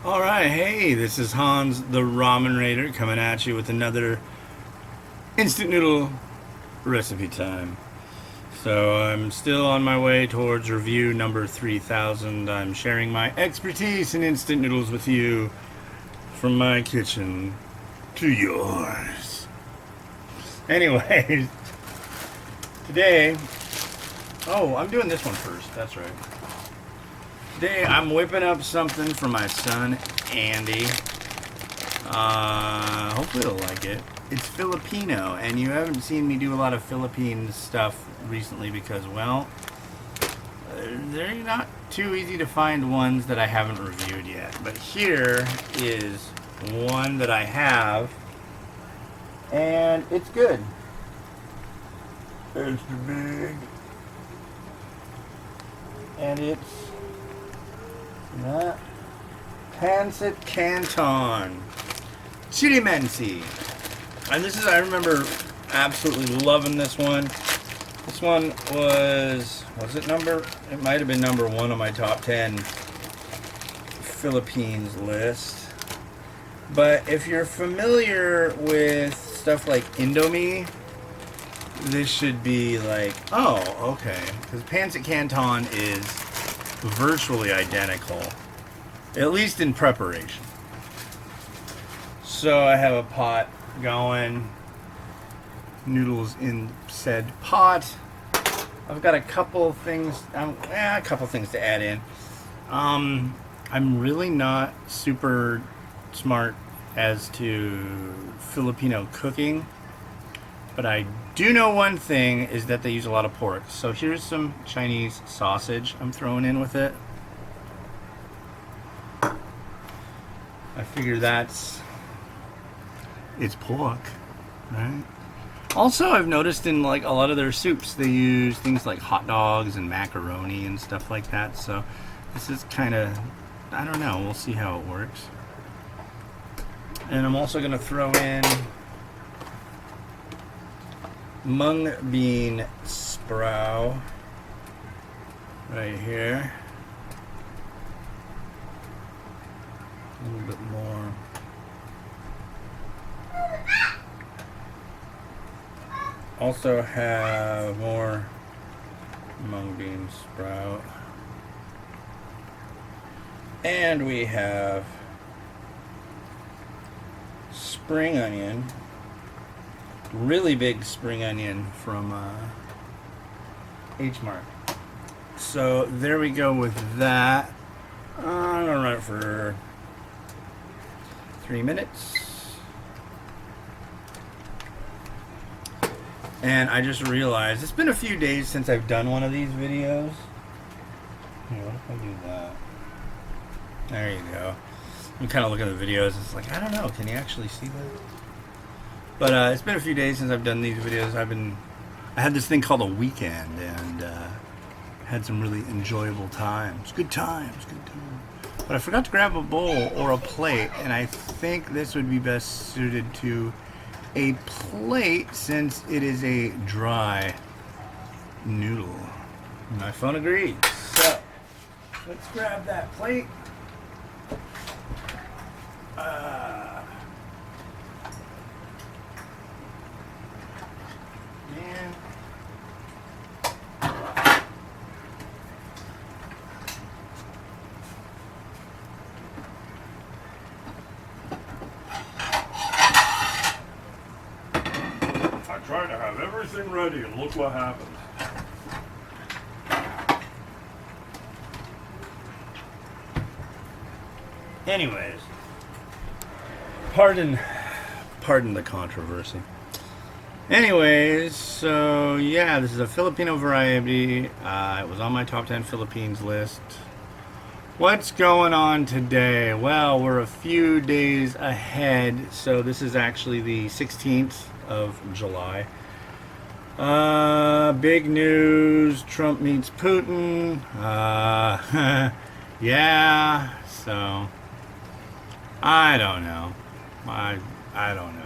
Alright, hey, this is Hans the Ramen Rater coming at you with another instant noodle recipe time. So I'm still on my way towards review number 3000. I'm sharing my expertise in instant noodles with you from my kitchen to yours. Anyways, today, I'm doing this one first, that's right. Today I'm whipping up something for my son Andy. Hopefully he'll like it. It's Filipino, and you haven't seen me do a lot of Philippine stuff recently because, well, they're not too easy to find ones that I haven't reviewed yet. But here is one that I have, and it's good. It's big, and it's that Pancit Canton Chilimansi. And this is, I remember absolutely loving this one. This one was it might have been number one on my top 10 Philippines list. But if you're familiar with stuff like Indomie, this should be like, oh, okay. Because Pancit Canton is virtually identical, at least in preparation. So I have a pot going, noodles in said pot. I've got a couple things to add in. I'm really not super smart as to Filipino cooking, but I do know one thing is that they use a lot of pork. So here's some Chinese sausage I'm throwing in with it. I figure it's pork, right? Also, I've noticed in like a lot of their soups, they use things like hot dogs and macaroni and stuff like that. So this is kind of, I don't know, we'll see how it works. And I'm also gonna throw in mung bean sprout right here. A little bit more. Also have more mung bean sprout. And we have spring onion. Really big spring onion from H Mart. So there we go with that. I'm gonna run it for 3 minutes. And I just realized it's been a few days since I've done one of these videos. Here, what if I do that? There you go. I'm kind of looking at the videos. It's like, I don't know. Can you actually see that? But it's been a few days since I've done these videos. I had this thing called a weekend and had some really enjoyable times. Good times. But I forgot to grab a bowl or a plate, and I think this would be best suited to a plate since it is a dry noodle. My phone agreed. So let's grab that plate. Man. I tried to have everything ready and look what happened. Anyways, pardon the controversy. Anyways, so yeah, this is a Filipino variety. It was on my top 10 Philippines list. What's going on today? Well, we're a few days ahead, so this is actually the 16th of July. Big news, Trump meets Putin. Yeah, so I don't know. I don't know.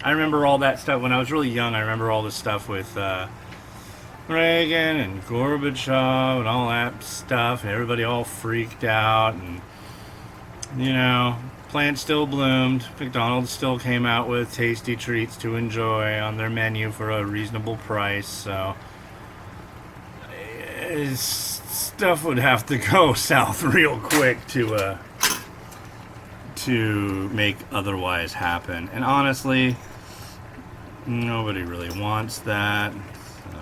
I remember all that stuff when I was really young. I remember all the stuff with Reagan and Gorbachev and all that stuff. And everybody all freaked out. And You know, plant still bloomed. McDonald's still came out with tasty treats to enjoy on their menu for a reasonable price. So stuff would have to go south real quick to make otherwise happen. And honestly, nobody really wants that. So.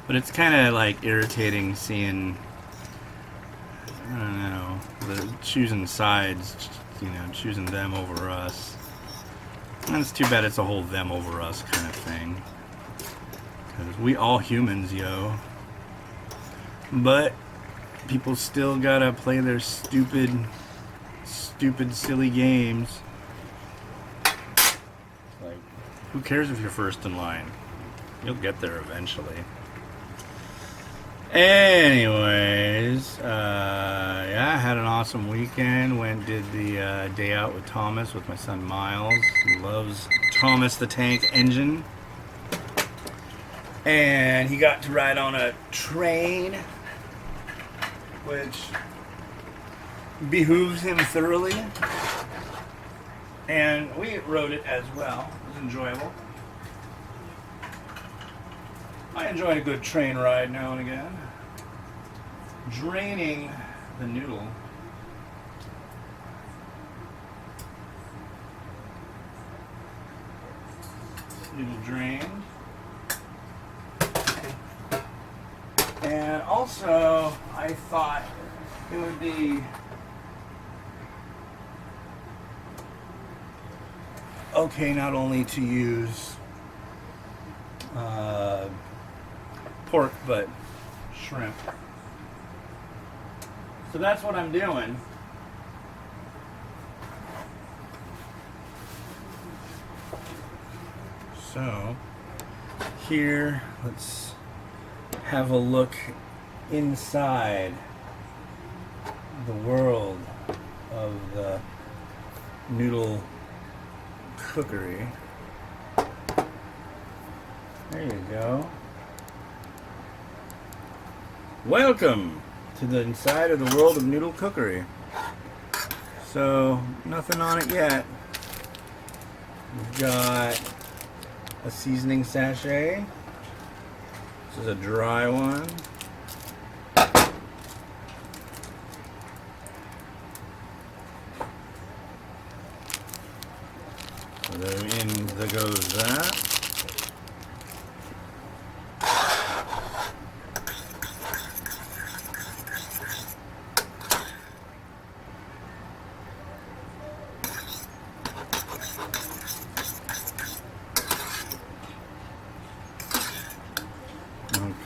But it's kind of like irritating seeing, I don't know, the choosing sides, you know, choosing them over us. And it's too bad it's a whole them over us kind of thing. Because we all humans, yo. But people still gotta play their stupid, silly games. Like, who cares if you're first in line? You'll get there eventually. Anyways, yeah, I had an awesome weekend. Did the day out with Thomas, with my son Miles. He loves Thomas the Tank Engine. And he got to ride on a train, which behooves him thoroughly. And we rode it as well. It was enjoyable. I enjoy a good train ride now and again. Draining the noodle. Noodle drained. And also, I thought it would be okay not only to use pork, but shrimp. So that's what I'm doing. So here, let's have a look inside the world of the noodle cookery. There you go. Welcome to the inside of the world of noodle cookery. So, nothing on it yet. We've got a seasoning sachet. This is a dry one. So there goes that.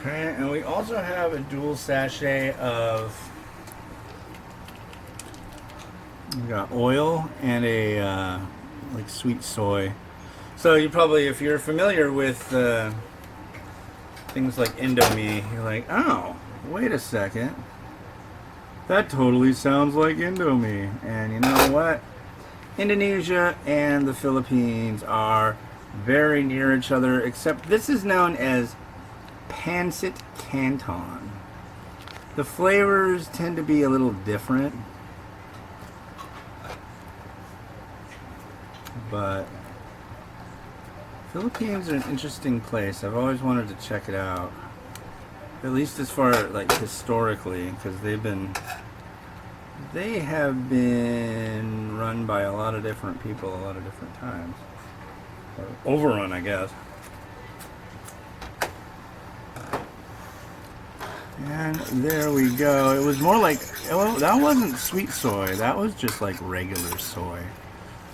Okay, and we also have a dual sachet of, we got oil and a like sweet soy. So you probably, if you're familiar with things like Indomie, you're like, oh, wait a second, that totally sounds like Indomie. And you know what? Indonesia and the Philippines are very near each other, except this is known as Pancit Canton. The flavors tend to be a little different, but Philippines are an interesting place. I've always wanted to check it out, at least as far like historically, because they have been run by a lot of different people a lot of different times, or overrun, I guess. And there we go. It was more like, well, that wasn't sweet soy. That was just like regular soy.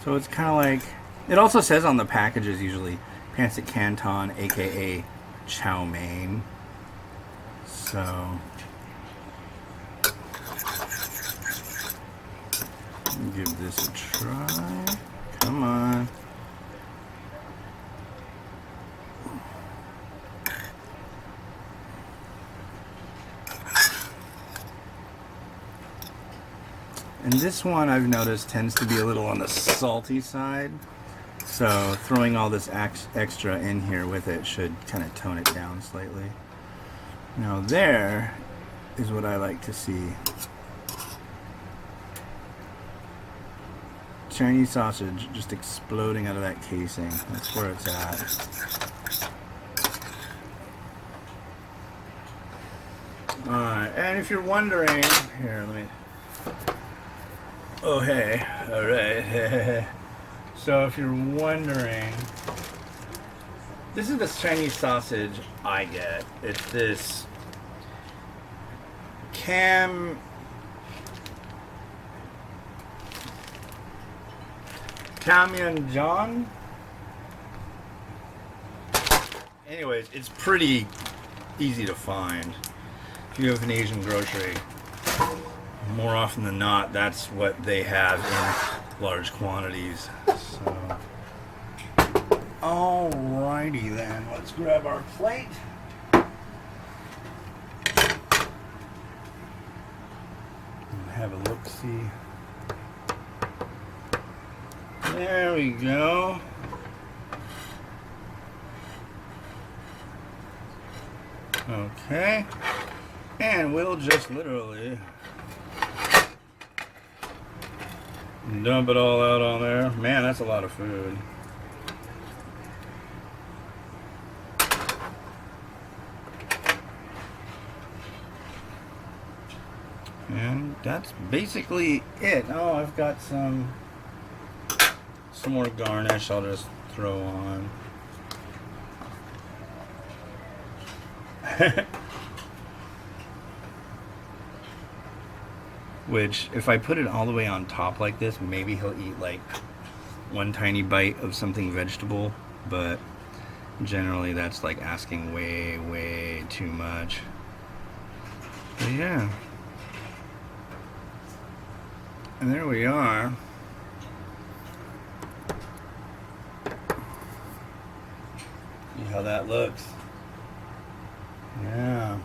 So it's kind of like, it also says on the packages usually Pancit Canton, aka chow mein. So give this a try. Come on. And this one I've noticed tends to be a little on the salty side. So throwing all this extra in here with it should kind of tone it down slightly. Now there is what I like to see. Chinese sausage just exploding out of that casing. That's where it's at. Alright, and if you're wondering, here, let me. Oh, hey. Alright. So, if you're wondering, this is the Chinese sausage I get. It's this Camion. Anyways, it's pretty easy to find. If you have an Asian grocery, more often than not, that's what they have in large quantities. So, alrighty then, let's grab our plate. And have a look-see. There we go. Okay. And we'll just literally dump it all out on there. Man, that's a lot of food. And that's basically it. Oh, I've got some more garnish I'll just throw on. Which, if I put it all the way on top like this, maybe he'll eat like one tiny bite of something vegetable, but generally that's like asking way too much. But yeah. And there we are. See how that looks. Yeah.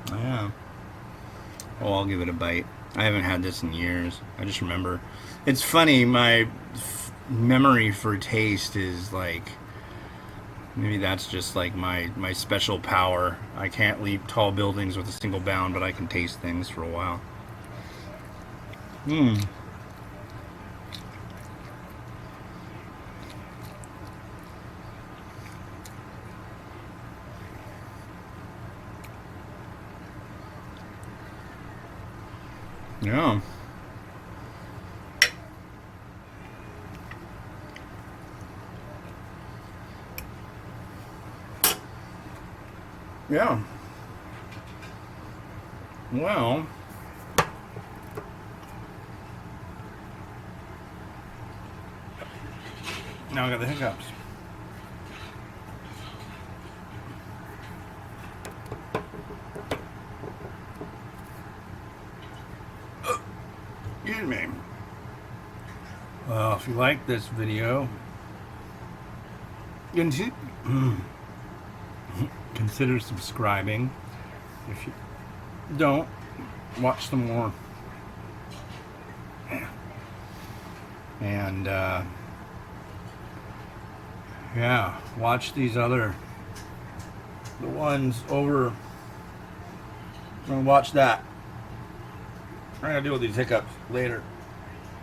Yeah. Oh, I'll give it a bite. I haven't had this in years. I just remember. It's funny, my memory for taste is like, maybe that's just like my special power. I can't leap tall buildings with a single bound, but I can taste things for a while. Yeah. Yeah. Well, now I got the hiccups. Excuse me. Well, if you like this video, consider subscribing. If you don't, watch some more. And yeah, watch these the ones over. I'm gonna watch that. I'm gonna deal with these hiccups later.